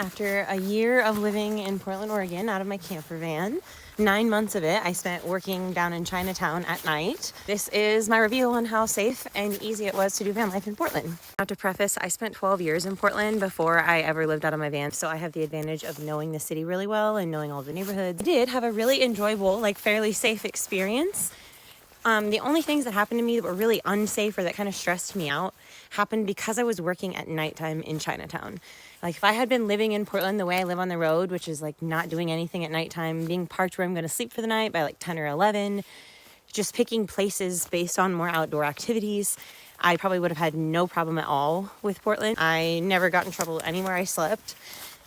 After a year of living in Portland, Oregon, out of my camper van, 9 months of it I spent working down in Chinatown at night. This is my review on how safe and easy it was to do van life in Portland. Now, to preface, I spent 12 years in Portland before I ever lived out of my van, so I have the advantage of knowing the city really well and knowing all the neighborhoods. I did have a really enjoyable, fairly safe experience. The only things that happened to me that were really unsafe or that kind of stressed me out happened because I was working at nighttime in Chinatown. If I had been living in Portland the way I live on the road, which is not doing anything at nighttime, being parked where I'm going to sleep for the night by 10 or 11, just picking places based on more outdoor activities, I probably would have had no problem at all with Portland. I never got in trouble anywhere I slept.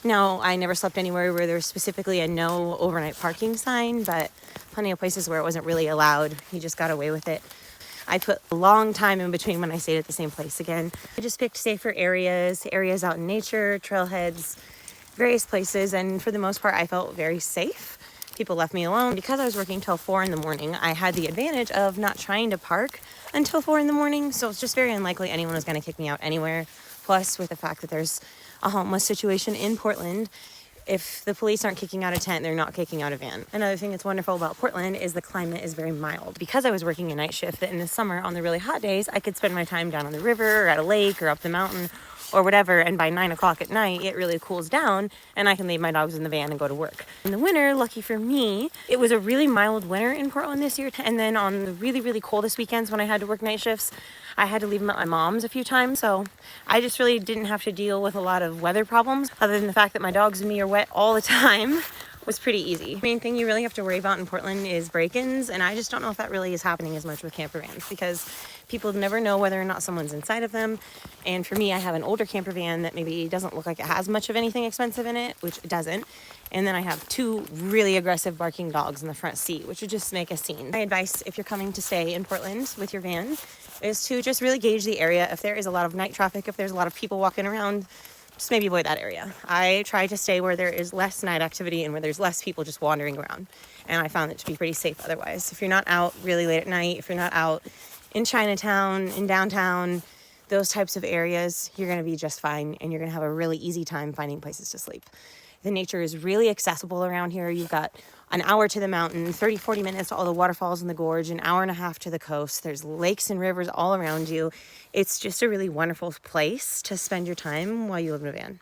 No, I never slept anywhere where there was specifically a no overnight parking sign, but plenty of places where it wasn't really allowed. You just got away with it. I put a long time in between when I stayed at the same place again. I just picked safer areas out in nature, trailheads, various places, and for the most part, I felt very safe. People left me alone. Because I was working till 4 in the morning, I had the advantage of not trying to park until 4 in the morning, so it's just very unlikely anyone was going to kick me out anywhere. Plus, with the fact that there's a homeless situation in Portland, if the police aren't kicking out a tent, they're not kicking out a van. Another thing that's wonderful about Portland is the climate is very mild. Because I was working a night shift, that in the summer on the really hot days, I could spend my time down on the river or at a lake or up the mountain or whatever, and by 9 o'clock at night, it really cools down and I can leave my dogs in the van and go to work. In the winter, lucky for me, it was a really mild winter in Portland this year, and then on the really, really coldest weekends when I had to work night shifts, I had to leave them at my mom's a few times, so I just really didn't have to deal with a lot of weather problems, other than the fact that my dogs and me are wet all the time. Was pretty easy. The main thing you really have to worry about in Portland is break-ins, and I just don't know if that really is happening as much with camper vans because people never know whether or not someone's inside of them. And for me, I have an older camper van that maybe doesn't look like it has much of anything expensive in it, which it doesn't. And then I have 2 really aggressive barking dogs in the front seat, which would just make a scene. My advice, if you're coming to stay in Portland with your van, is to just really gauge the area. If there is a lot of night traffic, if there's a lot of people walking around, just maybe avoid that area. I try to stay where there is less night activity and where there's less people just wandering around. And I found it to be pretty safe otherwise. If you're not out really late at night, if you're not out in Chinatown, in downtown, those types of areas, you're going to be just fine and you're going to have a really easy time finding places to sleep. The nature is really accessible around here. You've got an hour to the mountain, 30, 40 minutes to all the waterfalls in the gorge, an hour and a half to the coast. There's lakes and rivers all around you. It's just a really wonderful place to spend your time while you live in a van.